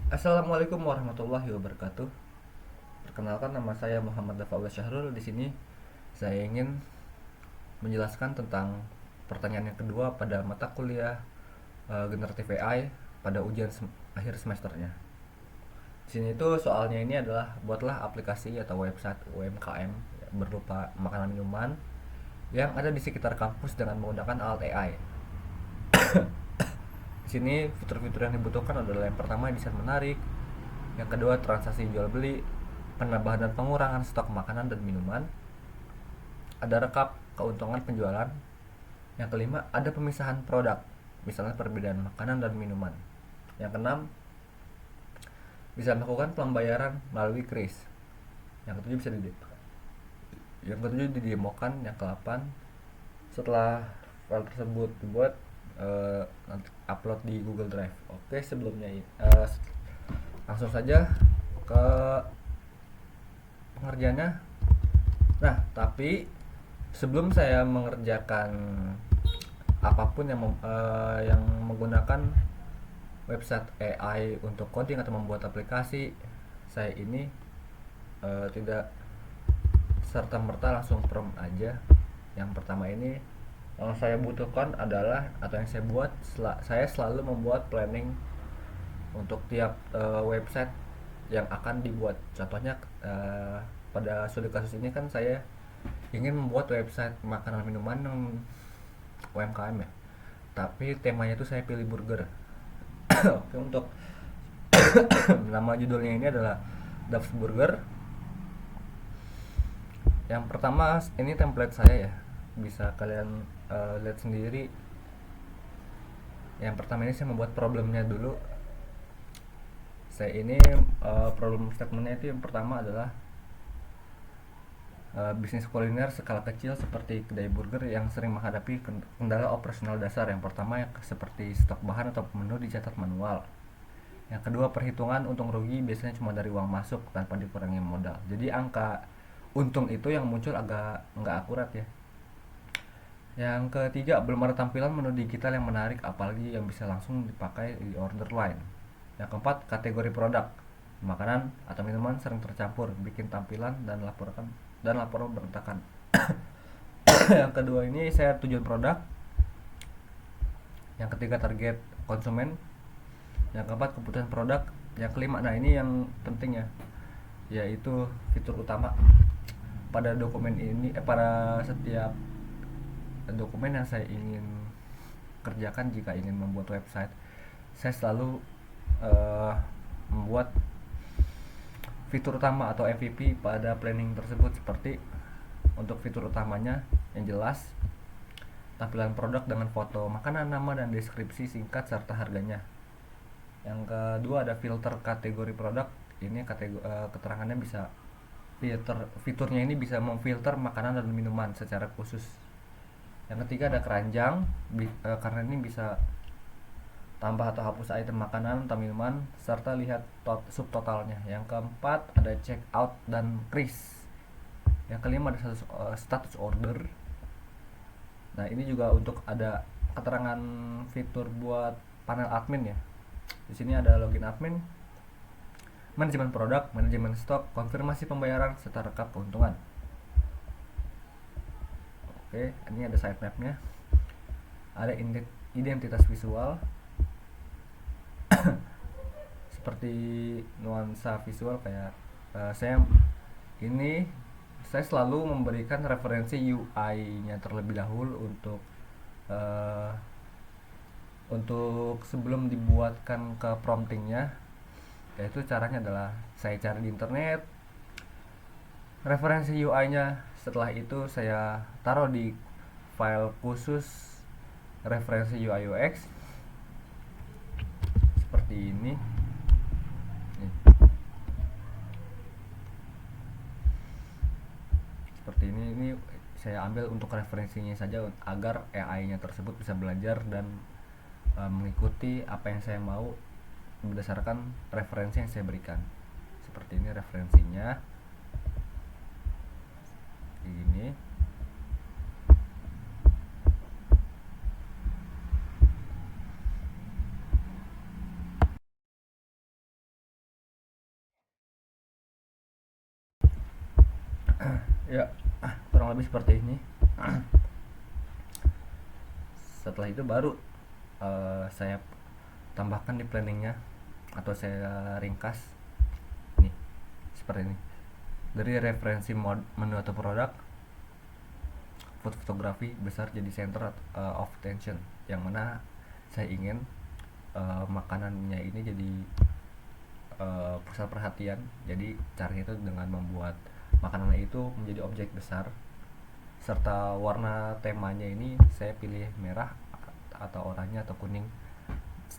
Assalamualaikum warahmatullahi wabarakatuh. Perkenalkan, nama saya Muhammad Dafaul Syahrul. Di sini saya ingin menjelaskan tentang pertanyaan yang kedua pada mata kuliah generatif AI pada ujian akhir semesternya. Di sini itu soalnya ini adalah buatlah aplikasi atau website UMKM berupa makanan minuman yang ada di sekitar kampus dengan menggunakan alat AI. Di sini fitur-fitur yang dibutuhkan adalah yang pertama desain menarik, yang kedua transaksi jual beli, penambahan dan pengurangan stok makanan dan minuman, ada rekap keuntungan penjualan, yang kelima ada pemisahan produk, misalnya perbedaan makanan dan minuman, yang keenam bisa melakukan pembayaran melalui kris, yang ketujuh bisa yang ketujuh didemokan, yang ke-8 setelah file tersebut dibuat nanti upload di Google Drive. Oke, sebelumnya langsung saja ke pengerjaannya. Nah, tapi sebelum saya mengerjakan apapun yang menggunakan website AI untuk coding atau membuat aplikasi, saya ini tidak serta merta langsung prompt aja. Yang pertama ini yang saya butuhkan adalah, atau yang saya buat, saya selalu membuat planning untuk tiap website yang akan dibuat. Contohnya pada studi kasus ini kan saya ingin membuat website makanan minuman yang UMKM ya, tapi temanya itu saya pilih burger. Oke, untuk nama judulnya ini adalah Dubs Burger. Yang pertama ini template saya ya, bisa kalian lihat sendiri. Yang pertama ini saya membuat problemnya dulu. Saya ini problem statementnya itu yang pertama adalah bisnis kuliner skala kecil seperti kedai burger yang sering menghadapi kendala operasional dasar. Yang pertama seperti stok bahan atau menu dicatat manual. Yang kedua, perhitungan untung rugi biasanya cuma dari uang masuk tanpa dikurangi modal. Jadi angka untung itu yang muncul agak nggak akurat ya. Yang ketiga, belum ada tampilan menu digital yang menarik apalagi yang bisa langsung dipakai di order line. Yang keempat, kategori produk. Makanan atau minuman sering tercampur, bikin tampilan dan laporan berantakan. Yang kedua ini saya tujuan produk. Yang ketiga, target konsumen. Yang keempat, kebutuhan produk. Yang kelima, nah ini yang penting ya, yaitu fitur utama. Pada dokumen ini pada setiap dokumen yang saya ingin kerjakan jika ingin membuat website, saya selalu membuat fitur utama atau MVP pada planning tersebut. Seperti untuk fitur utamanya yang jelas, tampilan produk dengan foto makanan, nama dan deskripsi singkat serta harganya. Yang kedua ada filter kategori produk. Ini keterangannya bisa fiturnya ini bisa memfilter makanan dan minuman secara khusus. Yang ketiga ada keranjang, karena ini bisa tambah atau hapus item makanan atau minuman serta lihat subtotalnya. Yang keempat ada check out dan kris. Yang kelima ada status order. Nah, ini juga untuk ada keterangan fitur buat panel admin ya. Di sini ada login admin, manajemen produk, manajemen stok, konfirmasi pembayaran serta rekap keuntungan. Oke, ini ada sitemapnya. Ada identitas visual seperti nuansa visual kayak ini saya selalu memberikan referensi UI-nya terlebih dahulu untuk sebelum dibuatkan ke promptingnya. Yaitu caranya adalah saya cari di internet referensi UI-nya, setelah itu saya taruh di file khusus referensi UI UX seperti ini. Nih. Seperti ini saya ambil untuk referensinya saja agar AI-nya tersebut bisa belajar dan mengikuti apa yang saya mau berdasarkan referensi yang saya berikan. Seperti ini referensinya. Ini Ya, kurang lebih seperti ini. Setelah itu baru saya tambahkan di planningnya, atau saya ringkas nih seperti ini. Dari referensi menu atau produk, fotografi besar jadi center of attention, yang mana saya ingin makanannya ini jadi pusat perhatian. Jadi caranya itu dengan membuat makanannya itu menjadi objek besar, serta warna temanya ini saya pilih merah atau oranye atau kuning,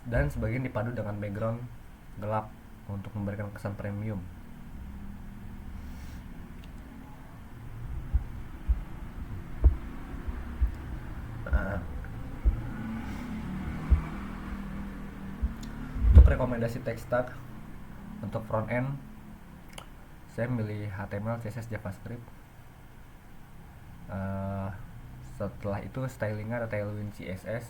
dan sebagian dipadu dengan background gelap untuk memberikan kesan premium. Nah, untuk rekomendasi text tag untuk front end, saya milih HTML, CSS, JavaScript. Setelah itu stylingnya ada Tailwind CSS.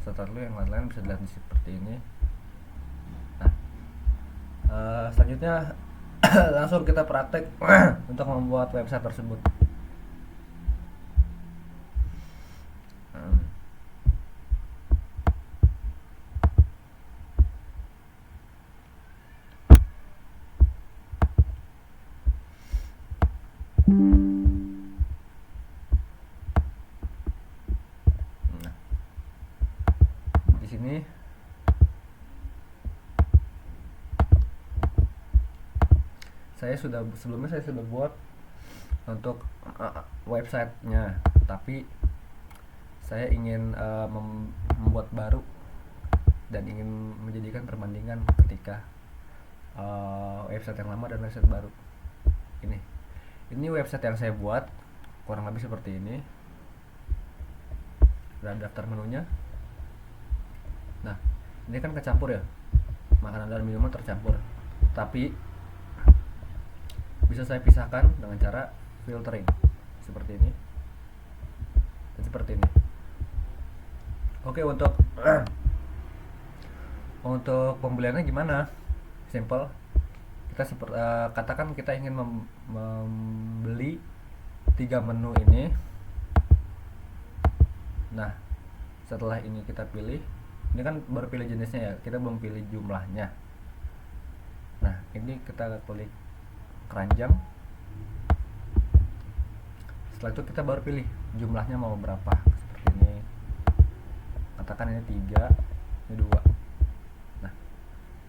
Setelah itu yang lain-lain bisa dilihat seperti ini. Nah, selanjutnya langsung kita praktek untuk membuat website tersebut. Nah, di sini sebelumnya saya sudah buat untuk websitenya, tapi saya ingin membuat baru dan ingin menjadikan perbandingan ketika website yang lama dan website baru. Ini website yang saya buat kurang lebih seperti ini. Ada daftar menunya. Nah, ini kan kecampur ya, makanan dan minuman tercampur, tapi bisa saya pisahkan dengan cara filtering seperti ini dan seperti ini. Oke, untuk untuk pembeliannya gimana? Simple. Kita katakan kita ingin membeli 3 menu ini. Nah, setelah ini kita pilih, ini kan baru pilih jenisnya ya, kita belum pilih jumlahnya. Nah, ini kita klik keranjang. Setelah itu kita baru pilih jumlahnya mau berapa, seperti ini. Katakan ini 3, ini 2. Nah,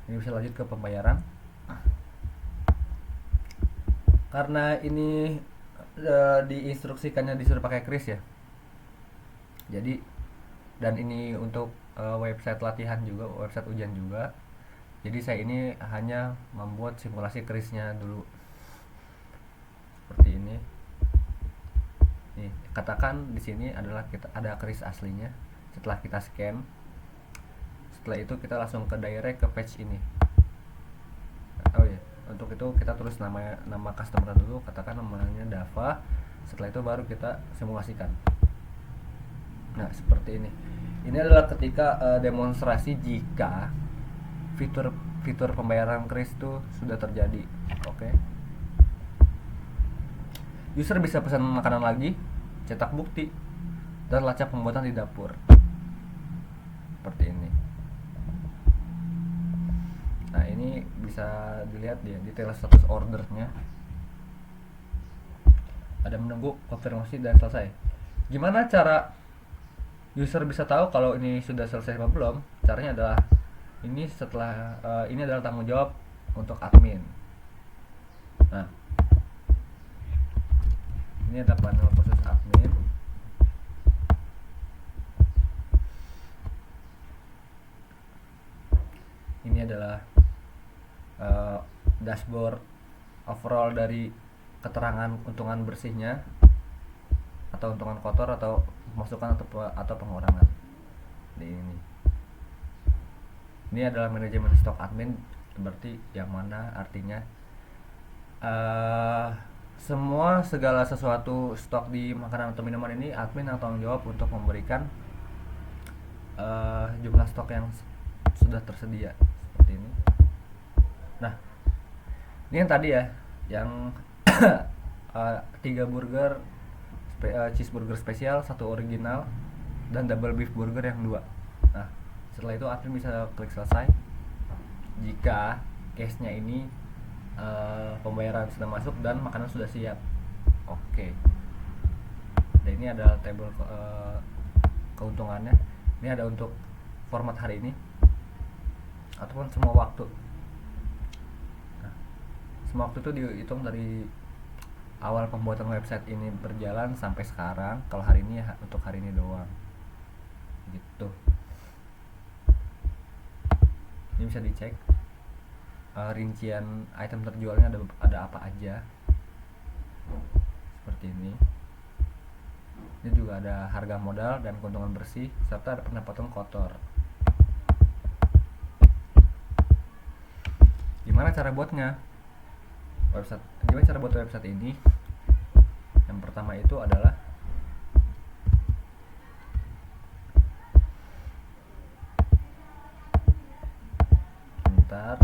ini bisa lanjut ke pembayaran. Karena ini diinstruksikannya disuruh pakai kris ya, jadi, dan ini untuk website latihan juga, website ujian juga, jadi saya ini hanya membuat simulasi krisnya dulu seperti ini. Nih, katakan di sini adalah kita ada kris aslinya. Setelah kita scan, setelah itu kita langsung ke direct ke page ini. Oh ya, untuk itu kita tulis nama customer dulu, katakan namanya Dava. Setelah itu baru kita simulasikan. Nah, seperti ini. Ini adalah ketika demonstrasi jika fitur pembayaran kris itu sudah terjadi. Oke. User bisa pesan makanan lagi, cetak bukti, dan lacak pembuatan di dapur. Seperti ini. Nah, ini bisa dilihat ya detail status ordernya. Ada menunggu konfirmasi dan selesai. Gimana cara user bisa tahu kalau ini sudah selesai apa belum? Caranya adalah ini ini adalah tanggung jawab untuk admin. Nah, ini ada panel khusus admin. Ini adalah dashboard overall dari keterangan untungan bersihnya atau untungan kotor atau masukan atau pengurangan. Ini adalah manajemen stok admin, berarti yang mana artinya segala sesuatu stok di makanan atau minuman ini admin yang tanggung jawab untuk memberikan jumlah stok yang sudah tersedia seperti ini. Nah, ini yang tadi ya, yang 3 burger, cheeseburger spesial, satu original, dan double beef burger yang 2. Nah, setelah itu admin bisa klik selesai. Jika case-nya ini pembayaran sudah masuk dan makanan sudah siap. Oke. Dan ini adalah table keuntungannya. Ini ada untuk format hari ini ataupun semua waktu. Nah, semua waktu itu dihitung dari awal pembuatan website ini berjalan sampai sekarang. Kalau hari ini ya untuk hari ini doang. Gitu. Ini bisa dicek rincian item terjualnya ada apa aja. Seperti ini. Ini juga ada harga modal dan keuntungan bersih serta ada pendapatan kotor. Gimana cara buatnya? Gimana cara buat website ini? Yang pertama itu adalah bentar.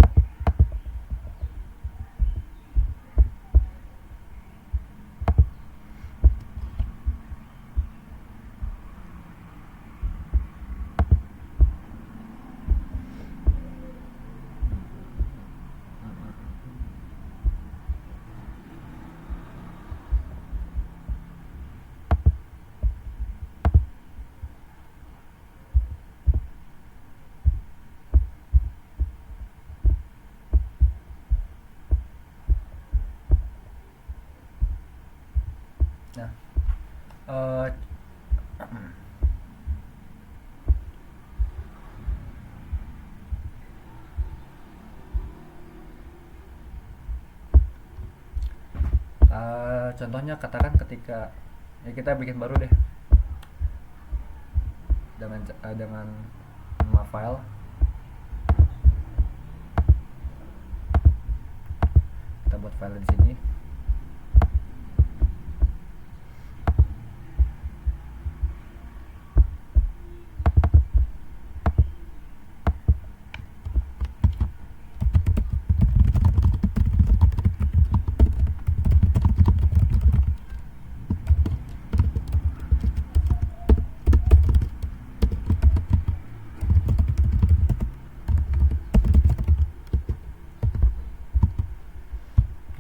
Nah, eh, contohnya katakan ketika ya kita bikin baru deh dengan nama file. Kita buat file di sini.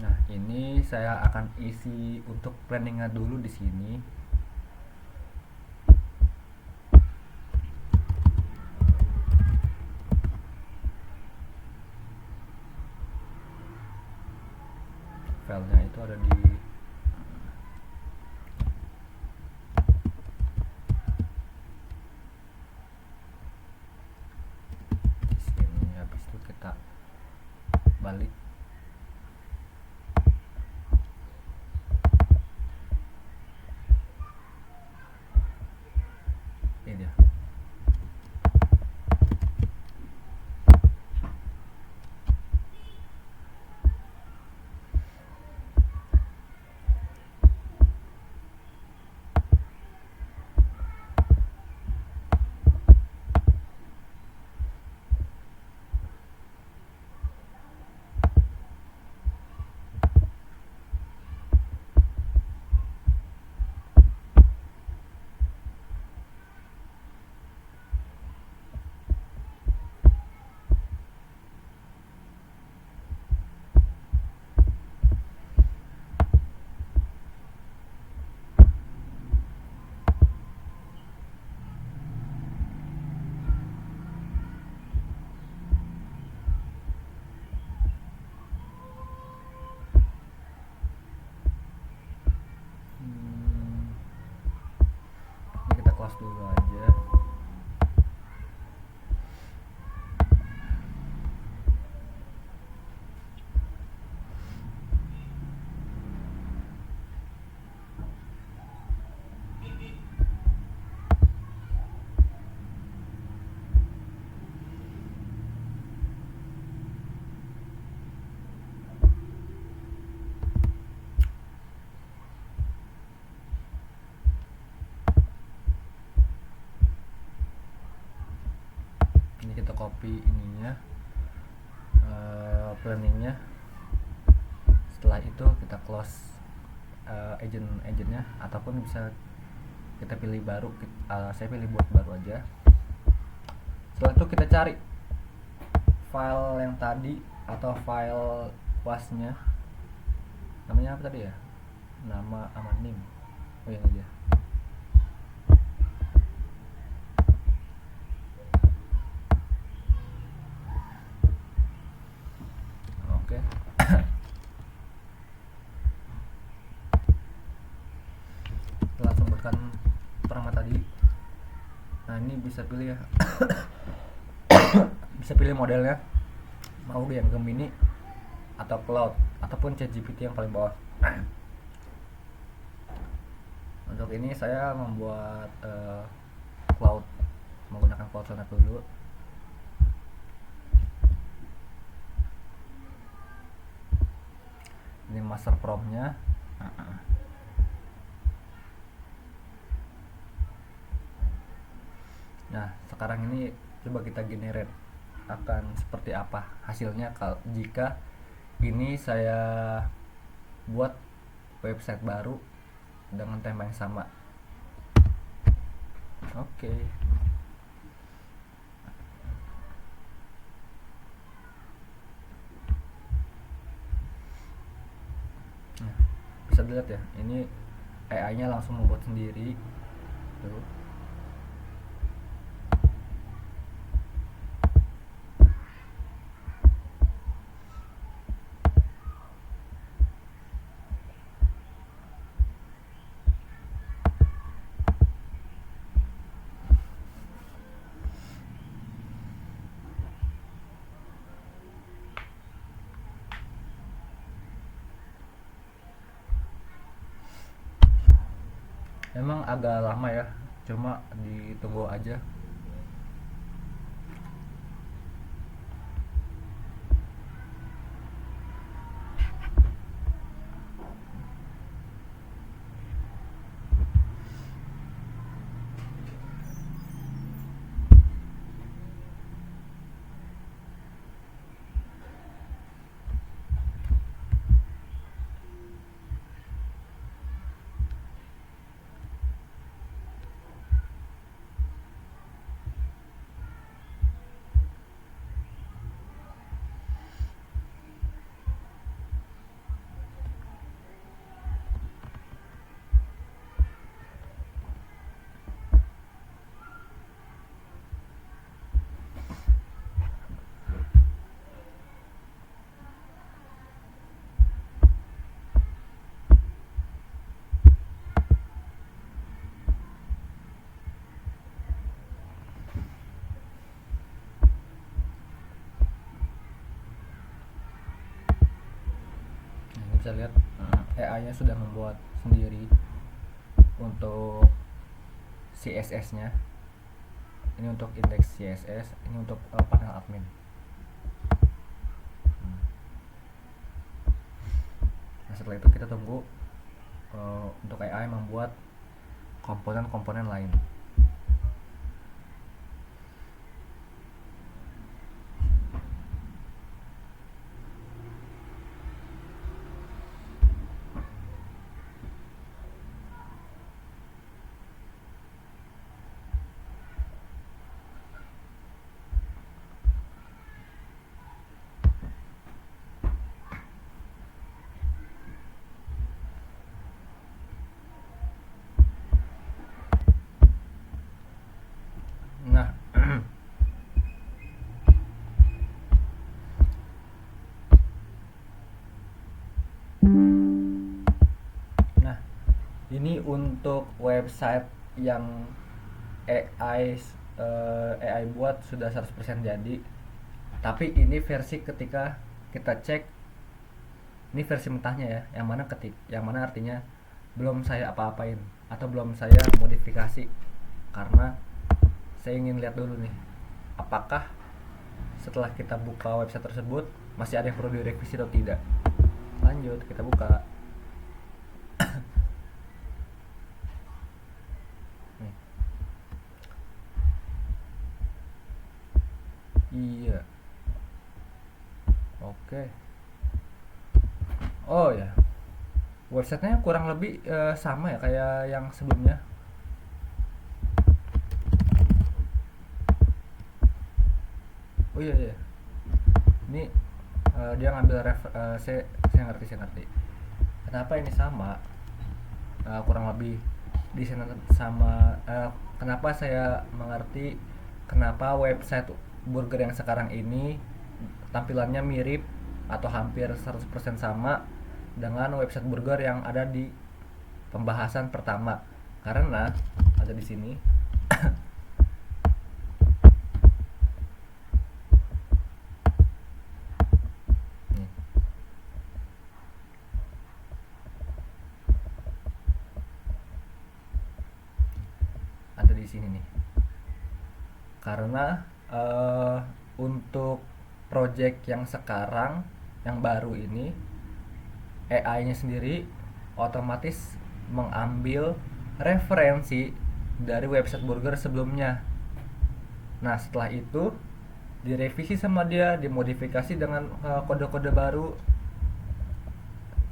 Nah, ini saya akan isi untuk planningnya dulu di sini. Filenya itu ada di sini. Habis itu kita balik. Ini dia. Ini kita close dulu aja. Ini kita copy ininya, planningnya Setelah itu kita close agentnya, ataupun bisa kita pilih baru. Saya pilih buat baru aja. Setelah itu kita cari file yang tadi atau file wasnya, namanya apa tadi ya, nama anonim, oh yang aja. Oke. Setelah sebutkan pertama tadi, nah ini bisa pilih ya. Bisa pilih modelnya, mau yang Gemini atau Cloud ataupun ChatGPT yang paling bawah. Untuk ini saya membuat Cloud, menggunakan Cloud Sonnet dulu. Ini master promptnya. Nah sekarang ini coba kita generate, akan seperti apa hasilnya jika ini saya buat website baru dengan tema yang sama. Oke. Nah, bisa dilihat ya, ini AI-nya langsung membuat sendiri. Tuh. Emang agak lama ya, cuma ditunggu aja. Nah, bisa lihat AI-nya sudah membuat sendiri untuk CSS-nya. Ini untuk indeks CSS, ini untuk panel admin. Nah, setelah itu kita tunggu untuk AI membuat komponen-komponen lain. Nah, nah ini untuk website yang AI buat sudah 100% jadi. Tapi ini versi ketika kita cek, ini versi mentahnya ya, yang mana artinya belum saya apa-apain atau belum saya modifikasi, karena saya ingin lihat dulu nih apakah setelah kita buka website tersebut masih ada yang perlu direvisi atau tidak. Lanjut, kita buka. Nih. Iya. Oke. Oh ya, websitenya kurang lebih sama ya kayak yang sebelumnya. Oh iya iya, ini dia ngambil saya ngerti saya ngerti. Kenapa ini sama? Kurang lebih desain sama. Kenapa saya mengerti kenapa website burger yang sekarang ini tampilannya mirip atau hampir 100% sama dengan website burger yang ada di pembahasan pertama, karena ada di sini. Nih, ada di sini nih. Karena untuk project yang sekarang yang baru ini, AI-nya sendiri otomatis mengambil referensi dari website burger sebelumnya. Nah, setelah itu direvisi sama dia, dimodifikasi dengan kode-kode baru,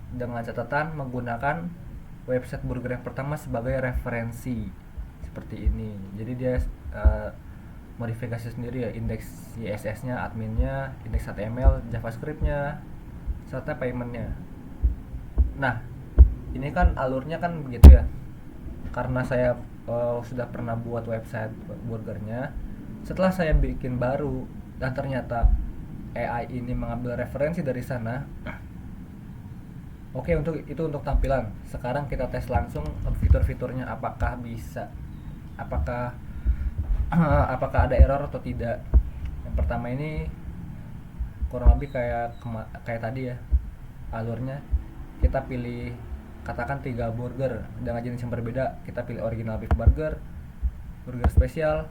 dengan catatan menggunakan website burger yang pertama sebagai referensi seperti ini. Jadi dia uh, modifikasi sendiri ya, indeks CSS-nya, adminnya, indeks HTML, JavaScript-nya, serta payment-nya. Nah, ini kan alurnya kan begitu ya. Karena saya sudah pernah buat website burgernya, setelah saya bikin baru dan ternyata AI ini mengambil referensi dari sana. Oke, untuk tampilan. Sekarang kita tes langsung fitur-fiturnya apakah bisa, apakah apakah ada error atau tidak. Yang pertama ini kurang lebih kayak tadi ya. Alurnya kita pilih katakan 3 burger dengan jenis yang berbeda. Kita pilih original beef burger, burger spesial,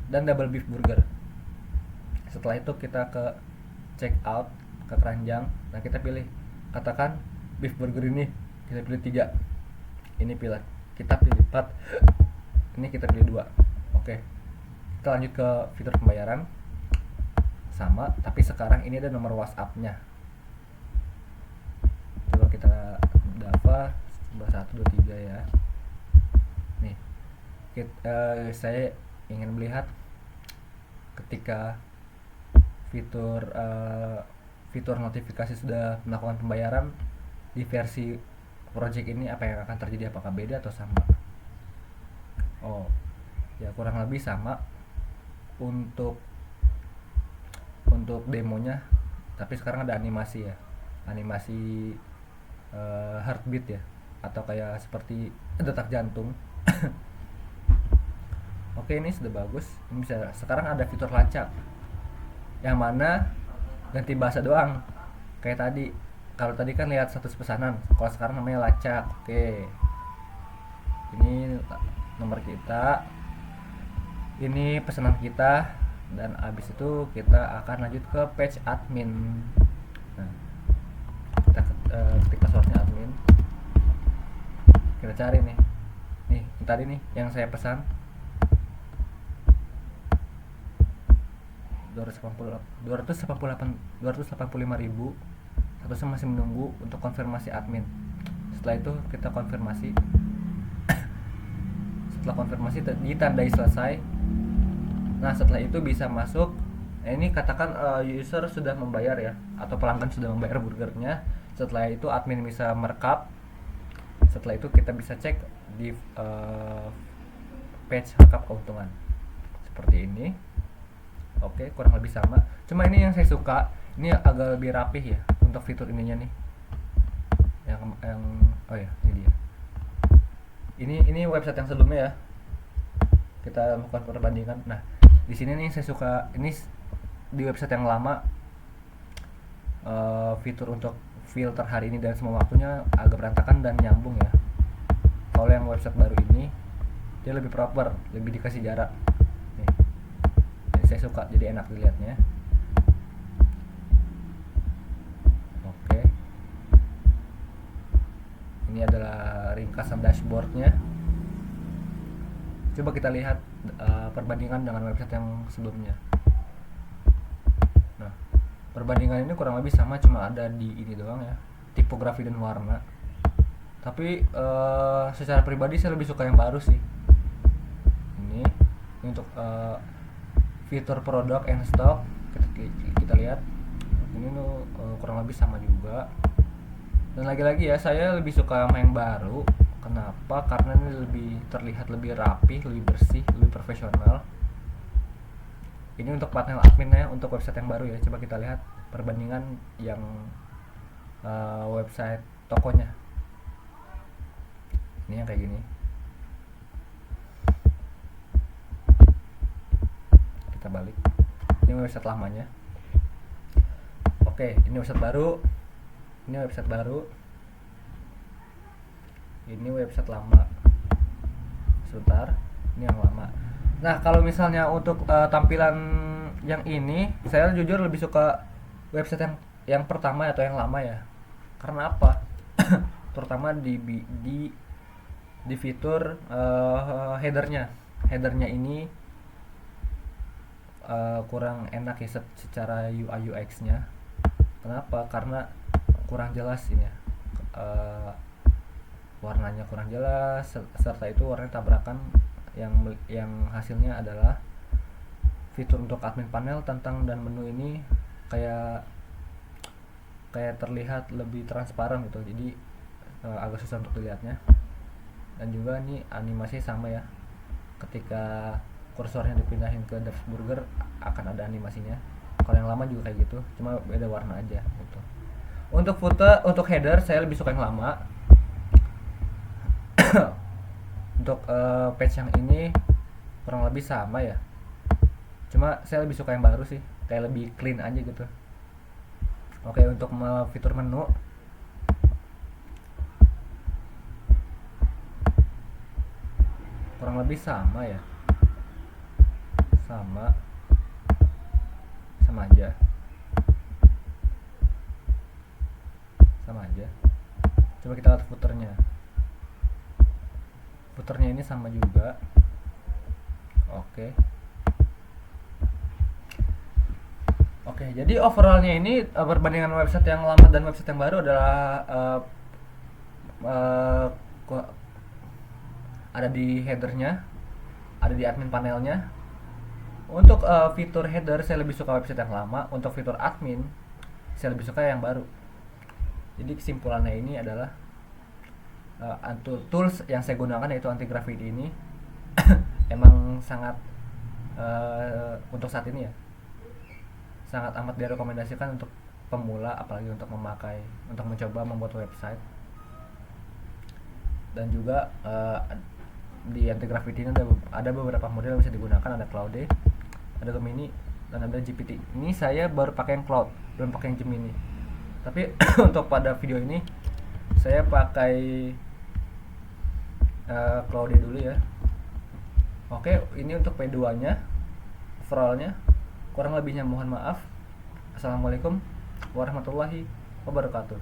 dan double beef burger. Setelah itu kita ke check out, ke keranjang. Nah, kita pilih katakan beef burger ini, kita pilih 3. Ini pilih, kita pilih 4. Ini kita pilih 2. Oke. Kita lanjut ke fitur pembayaran. Sama, tapi sekarang ini ada nomor WhatsApp-nya. Coba kita Dava 123 ya. Nih, saya ingin melihat ketika fitur notifikasi sudah melakukan pembayaran di versi project ini, apa yang akan terjadi, apakah beda atau sama. Oh ya, kurang lebih sama untuk demonya, tapi sekarang ada animasi ya, animasi heartbeat ya, atau kayak seperti detak jantung. Oke, ini sudah bagus. Ini bisa, sekarang ada fitur lacak yang mana ganti bahasa doang kayak tadi. Kalau tadi kan lihat status pesanan, kalau sekarang namanya lacak. Oke, ini nomor kita, ini pesanan kita, dan abis itu kita akan lanjut ke page admin. Nah, kita ketik passwordnya admin, kita cari nih tadi nih yang saya pesan 285.000, statusnya masih menunggu untuk konfirmasi admin. Setelah itu kita konfirmasi. Setelah konfirmasi ditandai selesai. Nah, setelah itu bisa masuk. Ini katakan user sudah membayar ya, atau pelanggan sudah membayar burgernya. Setelah itu admin bisa merekap. Setelah itu kita bisa cek di page rekap keuntungan seperti ini. Oke, kurang lebih sama. Cuma ini yang saya suka, ini agak lebih rapih ya untuk fitur ininya nih. Yang oh ya, ini dia. Ini website yang sebelumnya ya. Kita lakukan perbandingan. Nah, di sini nih saya suka ini di website yang lama, fitur untuk filter hari ini dan semua waktunya agak berantakan dan nyambung ya. Kalau yang website baru ini dia lebih proper, lebih dikasih jarak. Nih. Jadi saya suka, jadi enak dilihatnya. Oke. Ini adalah ringkasan dashboardnya. Coba kita lihat perbandingan dengan website yang sebelumnya. Nah, perbandingan ini kurang lebih sama, cuma ada di ini doang ya. tipografi dan warna. Tapi secara pribadi saya lebih suka yang baru sih. Ini untuk fitur produk and stock, kita lihat ini tuh kurang lebih sama juga. Dan lagi-lagi ya, saya lebih suka yang baru. Kenapa? Karena ini lebih terlihat lebih rapi, lebih bersih, lebih profesional. Ini untuk panel adminnya untuk website yang baru ya. Coba kita lihat perbandingan yang website tokonya. Ini yang kayak gini. Kita balik. Ini website lamanya. Oke, ini website baru. Ini website baru. Ini website lama. Sebentar, ini yang lama. Nah, kalau misalnya untuk tampilan yang ini, saya jujur lebih suka website yang pertama atau yang lama ya. Karena apa? Terutama di fitur headernya. Headernya ini kurang enak ya secara UI UX-nya. Kenapa? Karena kurang jelas ini ya. Warnanya kurang jelas, serta itu warnanya tabrakan, yang hasilnya adalah fitur untuk admin panel, tentang dan menu ini kayak terlihat lebih transparan gitu, jadi agak susah untuk dilihatnya. Dan juga ini animasi sama ya, ketika kursornya dipindahin ke dashboard akan ada animasinya. Kalau yang lama juga kayak gitu, cuma beda warna aja gitu. Untuk footer, untuk header saya lebih suka yang lama. Untuk page yang ini kurang lebih sama ya, cuma saya lebih suka yang baru sih, kayak lebih clean aja gitu. Oke, untuk fitur menu kurang lebih sama ya, sama aja, coba kita lihat footernya. Footernya ini sama juga. Oke, jadi overallnya ini perbandingan website yang lama dan website yang baru adalah ada di headernya, ada di admin panelnya. Untuk fitur header saya lebih suka website yang lama. Untuk fitur admin saya lebih suka yang baru. Jadi kesimpulannya ini adalah tools yang saya gunakan yaitu anti graffiti ini emang sangat untuk saat ini ya, sangat amat direkomendasikan untuk pemula, apalagi untuk mencoba membuat website. Dan juga di anti graffiti ini ada beberapa model yang bisa digunakan, ada Claude, ada Gemini, dan ada GPT. Ini saya baru pakai yang Cloud, belum pakai yang Gemini. Tapi untuk pada video ini saya pakai Claude dulu ya. Oke, ini untuk P2 nya, overallnya. Kurang lebihnya mohon maaf. Assalamualaikum warahmatullahi wabarakatuh.